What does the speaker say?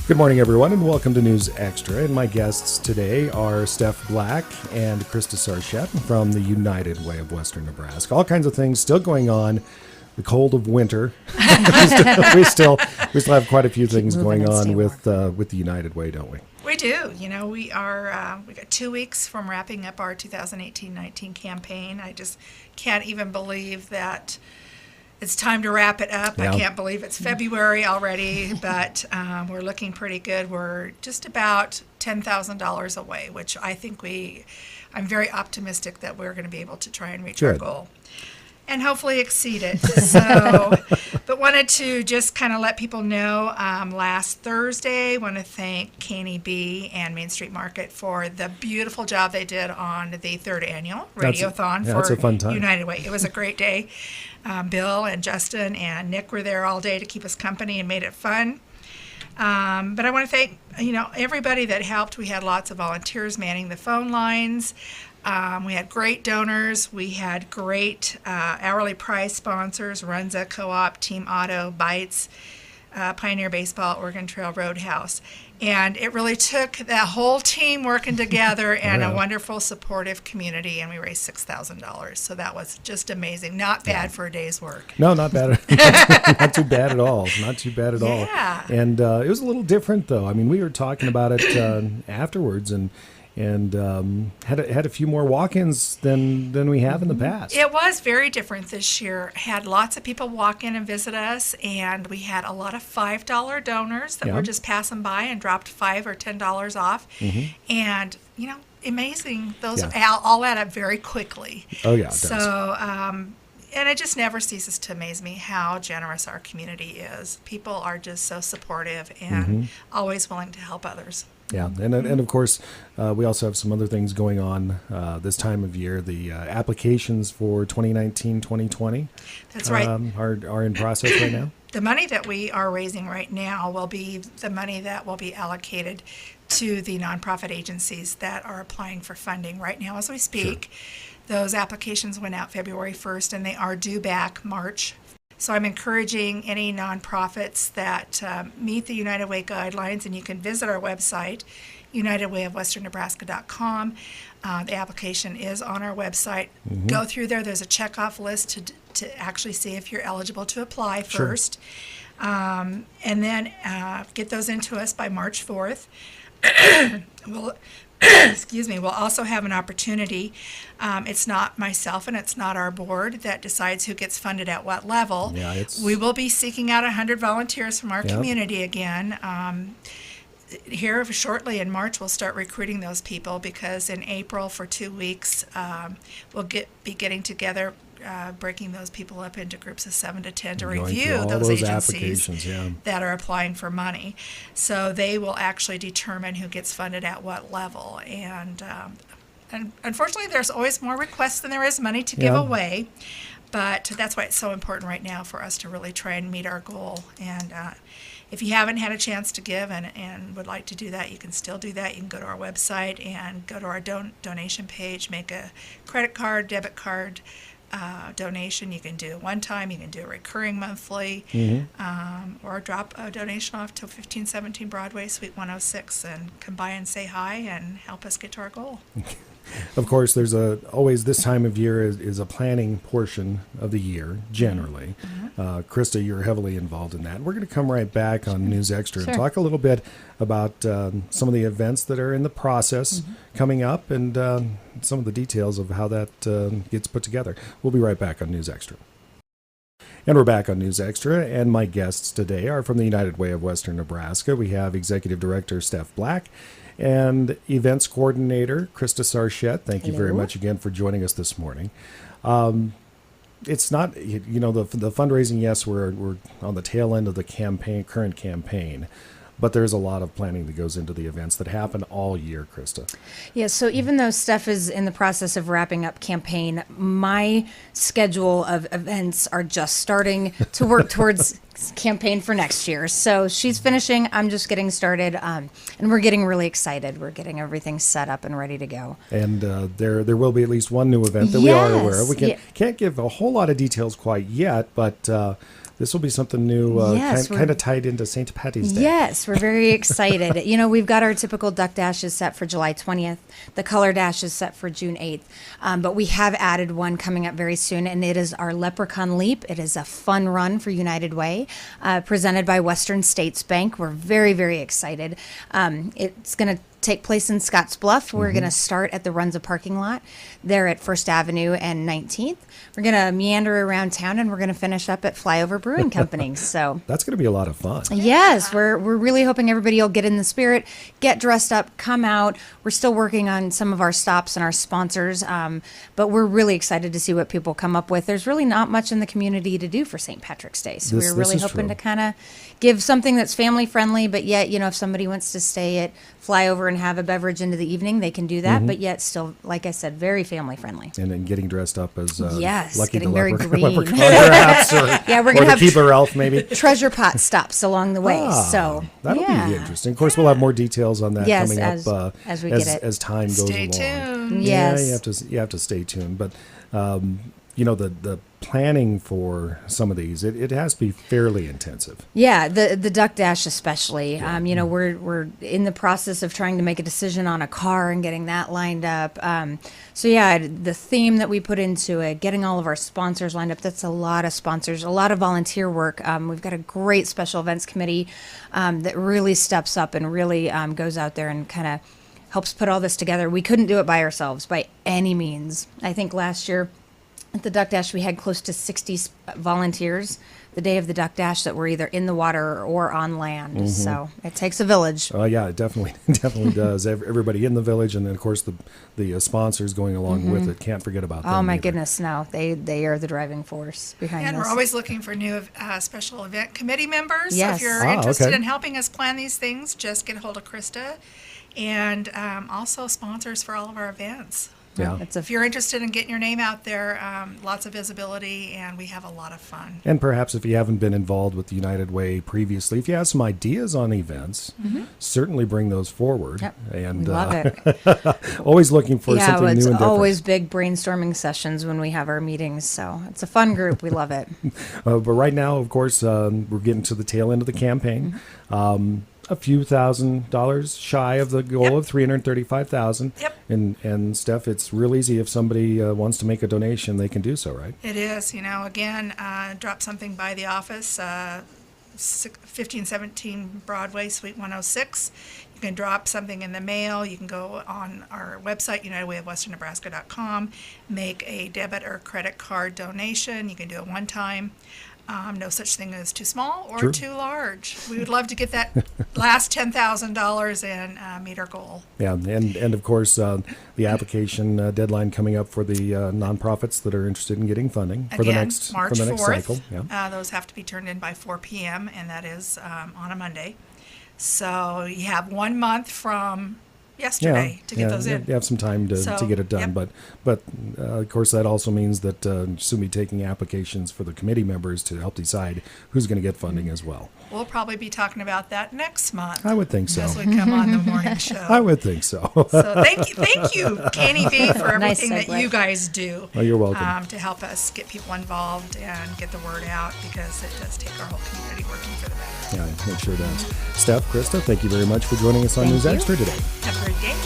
Good morning, everyone, and welcome to News Extra. And my guests today are Steph Black and Krista Sarchet from the United Way of Western Nebraska. All kinds of things still going on. The cold of winter. we still have quite a few things going on with the United Way, don't we? We do. You know, we got 2 weeks from wrapping up our 2018-19 campaign. I just can't even believe that it's time to wrap it up. Yeah. I can't believe it's February already, but we're looking pretty good. We're just about $10,000 away, which I think I'm very optimistic that we're going to be able to try and reach our goal. And hopefully exceed it. But wanted to just kind of let people know, last Thursday, want to thank KNEB and Main Street Market for the beautiful job they did on the third annual Radiothon for a fun time. United Way. It was a great day. Bill and Justin and Nick were there all day to keep us company and made it fun. But I want to thank, everybody that helped. We had lots of volunteers manning the phone lines. We had great donors. We had great hourly price sponsors, Runza Co-op, Team Auto, Bites, Pioneer Baseball, Oregon Trail Roadhouse. And it really took that whole team working together and a wonderful supportive community, and we raised $6,000. So that was just amazing. Not bad for a day's work. No, not bad. Not too bad at all. Not too bad at all. And it was a little different, though. I mean, we were talking about it afterwards, and had a few more walk-ins than we have in the past. It was very different this year. Had lots of people walk in and visit us, and we had a lot of $5 donors that were just passing by and dropped $5 or $10 off. And amazing. Those all add up very quickly. Oh yeah. It so does. And it just never ceases to amaze me how generous our community is. People are just so supportive and always willing to help others. Yeah, and of course, we also have some other things going on this time of year. The applications for 2019-2020 That's right. Are in process right now. The money that we are raising right now will be the money that will be allocated to the nonprofit agencies that are applying for funding right now as we speak. Sure. Those applications went out February 1st, and they are due back March. So I'm encouraging any nonprofits that meet the United Way guidelines, and you can visit our website, unitedwayofwesternnebraska.com. The application is on our website. Go through there. There's a checkoff list to actually see if you're eligible to apply first. And then get those into us by March 4th. We'll also have an opportunity. It's not myself and it's not our board that decides who gets funded at what level. We will be seeking out 100 volunteers from our community again. Here shortly in March, we'll start recruiting those people, because in April for 2 weeks, we'll be getting together, breaking those people up into groups of 7 to 10 to review those agencies that are applying for money. So they will actually determine who gets funded at what level. And unfortunately, there's always more requests than there is money to give away. But that's why it's so important right now for us to really try and meet our goal. And if you haven't had a chance to give and would like to do that, you can still do that. You can go to our website and go to our donation page, make a credit card, debit card donation. You can do it one time, you can do it recurring monthly, or drop a donation off to 1517 Broadway, Suite 106, and come by and say hi and help us get to our goal. Of course, there's always this time of year is a planning portion of the year, generally. Krista, you're heavily involved in that. We're going to come right back on News Extra and talk a little bit about some of the events that are in the process coming up, and some of the details of how that gets put together. We'll be right back on News Extra. And we're back on News Extra, and my guests today are from the United Way of Western Nebraska. We have Executive Director Steph Black and Events Coordinator Krista Sarchet. Thank you very much again for joining us this morning. It's not, the fundraising, yes, we're on the tail end of the current campaign, but there's a lot of planning that goes into the events that happen all year, Krista. Yeah, so even though Steph is in the process of wrapping up campaign, my schedule of events are just starting to work towards campaign for next year. So she's finishing, I'm just getting started, and we're getting really excited. We're getting everything set up and ready to go. And there will be at least one new event that we are aware of. We can't give a whole lot of details quite yet, but this will be something new, Yes, kind of tied into St. Patty's Day. Yes, we're very excited. We've got our typical duck dashes set for July 20th. The color dash is set for June 8th. But we have added one coming up very soon, and it is our Leprechaun Leap. It is a fun run for United Way, presented by Western States Bank. We're very, very excited. It's going to take place in Scottsbluff. We're going to start at the Runza parking lot there at First Avenue and 19th. We're going to meander around town, and we're going to finish up at Flyover Brewing Company. So that's going to be a lot of fun. Yes, we're really hoping everybody will get in the spirit, get dressed up, come out. We're still working on some of our stops and our sponsors, but we're really excited to see what people come up with. There's really not much in the community to do for St. Patrick's Day, so we're really hoping to kind of give something that's family friendly, but yet, if somebody wants to stay at Flyover and have a beverage into the evening, they can do that, but yet still, like I said, very family friendly. And then getting dressed up as Lucky getting the very leprechaun, green. perhaps, or, Yeah, we're or gonna the have keeper elf, maybe. treasure pot stops along the way. So that'll be interesting. Of course, we'll have more details on that coming up as we get it. As time goes along. Stay tuned. Yes. Yeah, you have to stay tuned. But the planning for some of these, it has to be fairly intensive. Yeah, the duck dash especially. We're in the process of trying to make a decision on a car and getting that lined up. The theme that we put into it, getting all of our sponsors lined up, that's a lot of sponsors, a lot of volunteer work. We've got a great special events committee that really steps up and really goes out there and kind of helps put all this together. We couldn't do it by ourselves by any means. I think last year at the Duck Dash, we had close to 60 volunteers the day of the Duck Dash that were either in the water or on land. So it takes a village. Oh, yeah, it definitely does. Everybody in the village, and then, of course, the sponsors going along with it. Can't forget about them. Oh, my either. goodness, no. They are the driving force behind And this. we're always looking for new special event committee members. Yes. So if you're interested okay. in helping us plan these things, just get a hold of Krista. And also sponsors for all of our events. Yeah. If you're interested in getting your name out there, lots of visibility, and we have a lot of fun. And perhaps if you haven't been involved with the United Way previously, if you have some ideas on events, certainly bring those forward. Yep. And We love it. always looking for something new and different. It's always big brainstorming sessions when we have our meetings, so it's a fun group. We love it. But right now, of course, we're getting to the tail end of the campaign. A few $1,000s shy of the goal of $335,000. Yep. And Steph, it's real easy if somebody wants to make a donation, they can do so, right? It is, again, drop something by the office, 1517 Broadway, Suite 106. You can drop something in the mail. You can go on our website, unitedwayofwesternnebraska.com, make a debit or credit card donation. You can do it one time. No such thing as too small or too large. We would love to get that last $10,000 and meet our goal. Yeah, and of course, the application deadline coming up for the nonprofits that are interested in getting funding for the next March for the next 4th. cycle. Yeah. Those have to be turned in by 4 p.m., and that is on a Monday. So you have 1 month from yesterday to get those in. You have some time to get it done, but of course that also means that soon be taking applications for the committee members to help decide who's going to get funding as well. We'll probably be talking about that next month. I would think so. As we come on the morning show. I would think so. So thank you, KNEB, for Nice everything that segue. you guys do. Oh, you're welcome. To help us get people involved and get the word out, because it does take our whole community working for the better. Yeah, it sure does. Steph, Krista, thank you very much for joining us on Thank News you. Extra today. Have a great day.